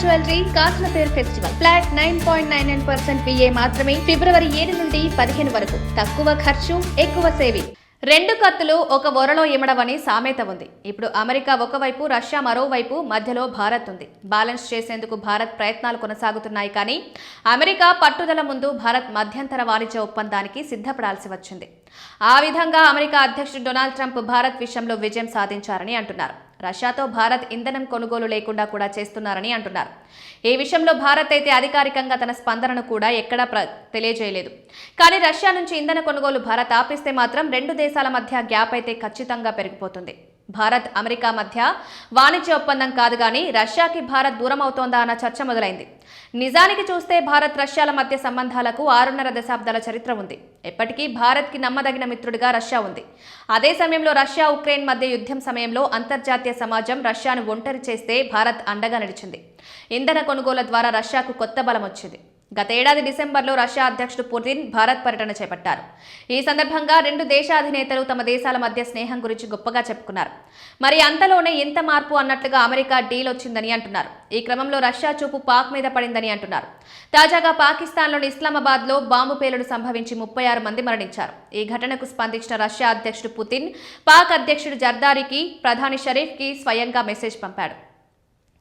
Jewellery కాసులపేరు festival flat 9.99% VA మాత్రమే ఫిబ్రవరి 7 నుండి 15 వరకు. తక్కువ ఖర్చు ఎక్కువ సేవింగ్. రెండు కత్తులు ఒక వరలో ఇమడవని సామెత ఉంది. ఇప్పుడు అమెరికా ఒకవైపు, రష్యా మరోవైపు, మధ్యలో భారత్ ఉంది. బ్యాలెన్స్ చేసేందుకు భారత్ ప్రయత్నాలు కొనసాగుతున్నాయి. కానీ అమెరికా పట్టుదల ముందు భారత్ మధ్యంతర వాణిజ్య ఒప్పందానికి సిద్ధపడాల్సి వచ్చింది. ఆ విధంగా అమెరికా అధ్యక్షుడు డొనాల్డ్ ట్రంప్ భారత్ విషయంలో విజయం సాధించారని అంటున్నారు. రష్యాతో భారత్ ఇంధనం కొనుగోలు లేకుండా కూడా చేస్తున్నారని అంటున్నారు. ఈ విషయంలో భారత్ అయితే అధికారికంగా తన స్పందనను కూడా ఎక్కడా తెలియజేయలేదు. కానీ రష్యా నుంచి ఇంధన కొనుగోలు భారత్ ఆపిస్తే మాత్రం రెండు దేశాల మధ్య గ్యాప్ అయితే ఖచ్చితంగా పెరిగిపోతుంది. భారత్ అమెరికా మధ్య వాణిజ్య ఒప్పందం కాదు కానీ రష్యాకి భారత్ దూరం అవుతోందా అన్న చర్చ మొదలైంది. నిజానికి చూస్తే భారత్ రష్యాల మధ్య సంబంధాలకు 6.5 దశాబ్దాల చరిత్ర ఉంది. ఎప్పటికీ భారత్కి నమ్మదగిన మిత్రుడిగా రష్యా ఉంది. అదే సమయంలో రష్యా ఉక్రెయిన్ మధ్య యుద్ధం సమయంలో అంతర్జాతీయ సమాజం రష్యాను ఒంటరి చేస్తే భారత్ అండగా నిలిచింది. ఇంధన కొనుగోలు ద్వారా రష్యాకు కొత్త బలం వచ్చింది. గతేడాది డిసెంబర్లో రష్యా అధ్యక్షుడు పుతిన్ భారత్ పర్యటన చేపట్టారు. ఈ సందర్భంగా రెండు దేశాధినేతలు తమ దేశాల మధ్య స్నేహం గురించి గొప్పగా చెప్పుకున్నారు. మరి అంతలోనే ఎంత మార్పు అన్నట్లుగా అమెరికా డీల్ వచ్చిందని అంటున్నారు. ఈ క్రమంలో రష్యా చూపు పాక్ మీద పడిందని అంటున్నారు. తాజాగా పాకిస్తాన్లోని ఇస్లామాబాద్లో బాంబు పేలుడు సంభవించి 36 మంది మరణించారు. ఈ ఘటనకు స్పందించిన రష్యా అధ్యక్షుడు పుతిన్ పాక్ అధ్యక్షుడు జర్దారీకి, ప్రధాని షరీఫ్కి స్వయంగా మెసేజ్ పంపాడు.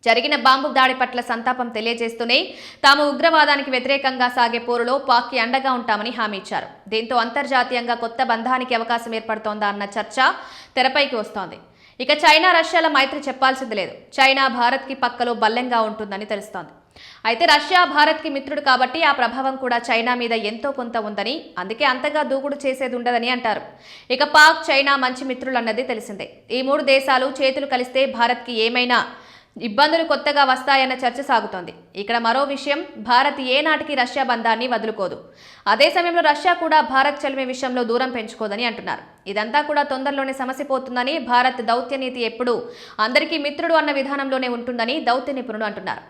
జరిగిన బాంబు దాడి పట్ల సంతాపం తెలియజేస్తూనే తాము ఉగ్రవాదానికి వ్యతిరేకంగా సాగే పోరులో పాక్కి అండగా ఉంటామని హామీ ఇచ్చారు. దీంతో అంతర్జాతీయంగా కొత్త బంధానికి అవకాశం ఏర్పడుతోందా అన్న చర్చ తెరపైకి వస్తోంది. ఇక చైనా రష్యాల మైత్రి చెప్పాల్సింది లేదు. చైనా భారత్కి పక్కలో బల్లెంగా ఉంటుందని తెలుస్తోంది. అయితే రష్యా భారత్కి మిత్రుడు కాబట్టి ఆ ప్రభావం కూడా చైనా మీద ఎంతో కొంత ఉందని, అందుకే అంతగా దూకుడు చేసేది ఉండదని అంటారు. ఇక పాక్, చైనా మంచి మిత్రులు అన్నది తెలిసిందే. ఈ మూడు దేశాలు చేతులు కలిస్తే భారత్కి ఏమైనా ఇబ్బందులు కొత్తగా వస్తాయన్న చర్చ సాగుతోంది. ఇక్కడ మరో విషయం, భారత్ ఏనాటికి రష్యా బంధాన్ని వదులుకోదు. అదే సమయంలో రష్యా కూడా భారత్ చెలిమే విషయంలో దూరం పెంచుకోదని అంటున్నారు. ఇదంతా కూడా తొందరలోనే సమసిపోతుందని, భారత్ దౌత్య నీతి ఎప్పుడూ అందరికీ మిత్రుడు అన్న విధానంలోనే ఉంటుందని దౌత్య నిపుణులు అంటున్నారు.